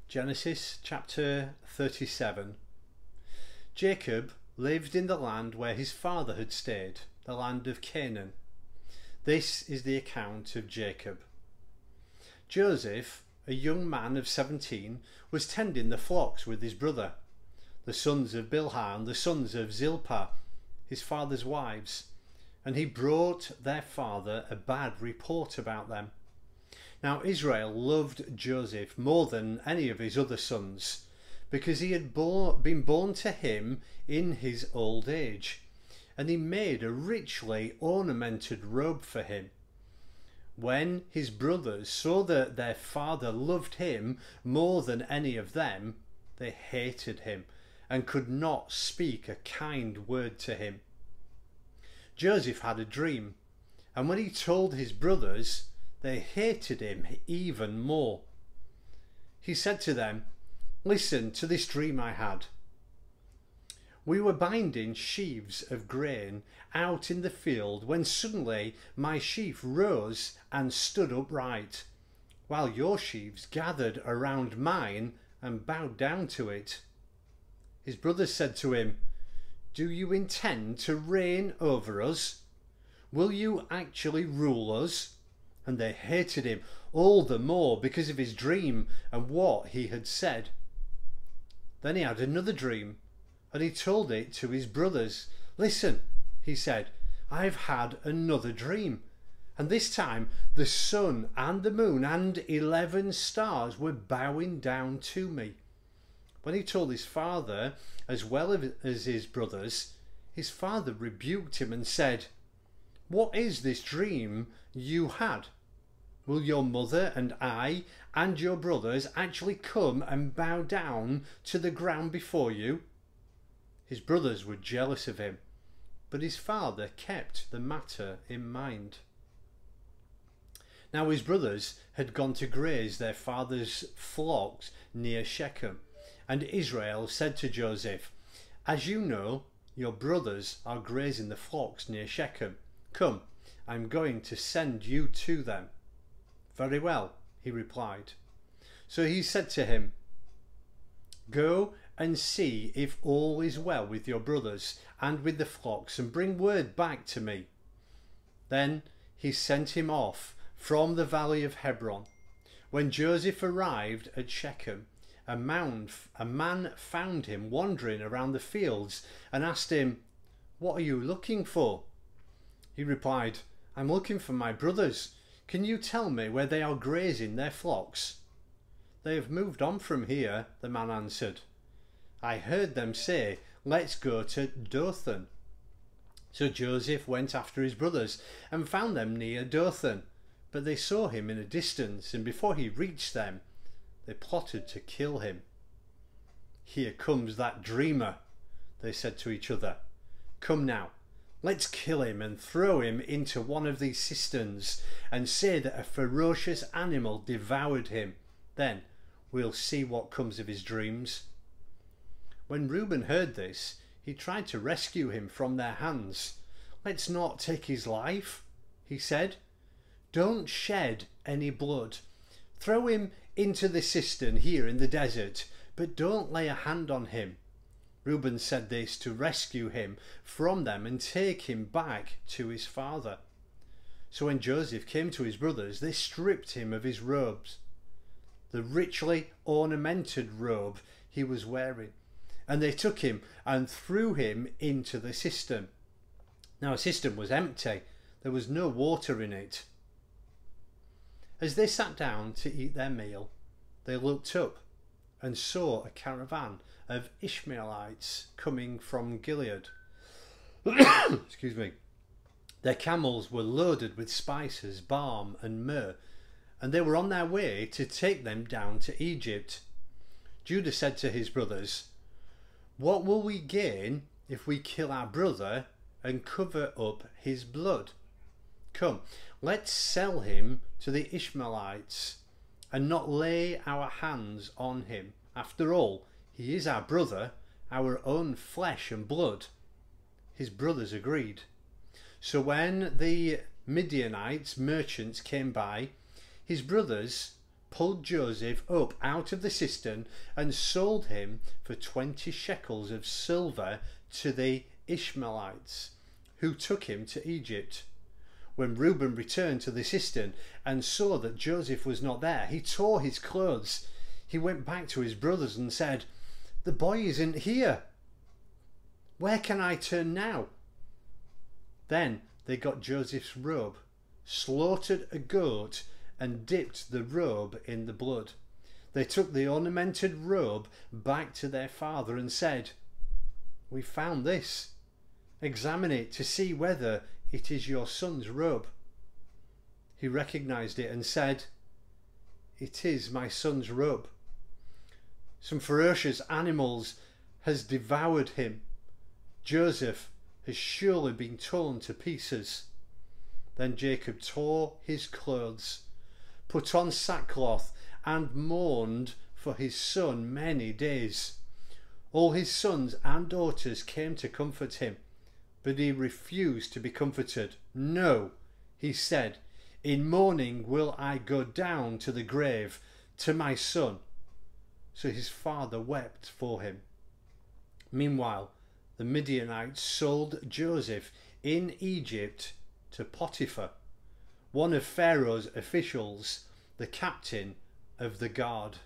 Genesis chapter 37. Jacob lived in the land where his father had stayed, the land of Canaan. This is the account of Jacob. Joseph, a young man of 17, was tending the flocks with his brother, the sons of Bilhah, the sons of Zilpah, his father's wives, and he brought their father a bad report about them. Now Israel loved Joseph more than any of his other sons, because he had been born to him in his old age, and he made a richly ornamented robe for him. When his brothers saw that their father loved him more than any of them, they hated him and could not speak a kind word to him. Joseph had a dream, and when he told his brothers, they hated him even more. He said to them, "Listen to this dream I had. We were binding sheaves of grain out in the field when suddenly my sheaf rose and stood upright, while your sheaves gathered around mine and bowed down to it." His brothers said to him, "Do you intend to reign over us? Will you actually rule us?" And they hated him all the more because of his dream and what he had said. Then he had another dream, and he told it to his brothers. "Listen," he said, "I've had another dream, and this time the sun and the moon and 11 stars were bowing down to me." When he told his father as well as his brothers, his father rebuked him and said, "What is this dream you had? Will your mother and I and your brothers actually come and bow down to the ground before you?" His brothers were jealous of him, but his father kept the matter in mind. Now his brothers had gone to graze their father's flocks near Shechem, and Israel said to Joseph, "As you know, your brothers are grazing the flocks near Shechem. Come, I'm going to send you to them." "Very well," he replied. So he said to him, "Go and see if all is well with your brothers and with the flocks, and bring word back to me." Then he sent him off from the valley of Hebron. When Joseph arrived at Shechem, a man found him wandering around the fields and asked him, "What are you looking for?" He replied, "I'm looking for my brothers. Can you tell me where they are grazing their flocks?" "They have moved on from here," the man answered. "I heard them say, 'Let's go to Dothan.'" So Joseph went after his brothers and found them near Dothan, but they saw him in a distance, and before he reached them, they plotted to kill him. "Here comes that dreamer," they said to each other. "Come now, let's kill him and throw him into one of these cisterns and say that a ferocious animal devoured him. Then we'll see what comes of his dreams." When Reuben heard this, he tried to rescue him from their hands. "Let's not take his life," he said. "Don't shed any blood. Throw him into the cistern here in the desert, but don't lay a hand on him." Reuben said this to rescue him from them and take him back to his father. So when Joseph came to his brothers, they stripped him of his robes, the richly ornamented robe he was wearing, and they took him and threw him into the cistern. Now the cistern was empty, there was no water in it. As they sat down to eat their meal, they looked up and saw a caravan of Ishmaelites coming from Gilead. Excuse me. Their camels were loaded with spices, balm and myrrh, and they were on their way to take them down to Egypt. Judah said to his brothers, "What will we gain if we kill our brother and cover up his blood? Come, let's sell him to the Ishmaelites and not lay our hands on him. After all, he is our brother, our own flesh and blood." His brothers agreed. So when the Midianites merchants came by, his brothers pulled Joseph up out of the cistern and sold him for 20 shekels of silver to the Ishmaelites, who took him to Egypt. When Reuben returned to the cistern and saw that Joseph was not there, he tore his clothes. He went back to his brothers and said, "The boy isn't here. Where can I turn now?" Then they got Joseph's robe, slaughtered a goat, and dipped the robe in the blood. They took the ornamented robe back to their father and said, "We found this. Examine it to see whether it is your son's robe." He recognized it and said, "It is my son's robe. Some ferocious animals has devoured him. Joseph has surely been torn to pieces." Then Jacob tore his clothes, put on sackcloth, and mourned for his son many days. All his sons and daughters came to comfort him, but he refused to be comforted. "No," he said, "in mourning will I go down to the grave to my son." So his father wept for him. Meanwhile, the Midianites sold Joseph in Egypt to Potiphar, one of Pharaoh's officials, the captain of the guard.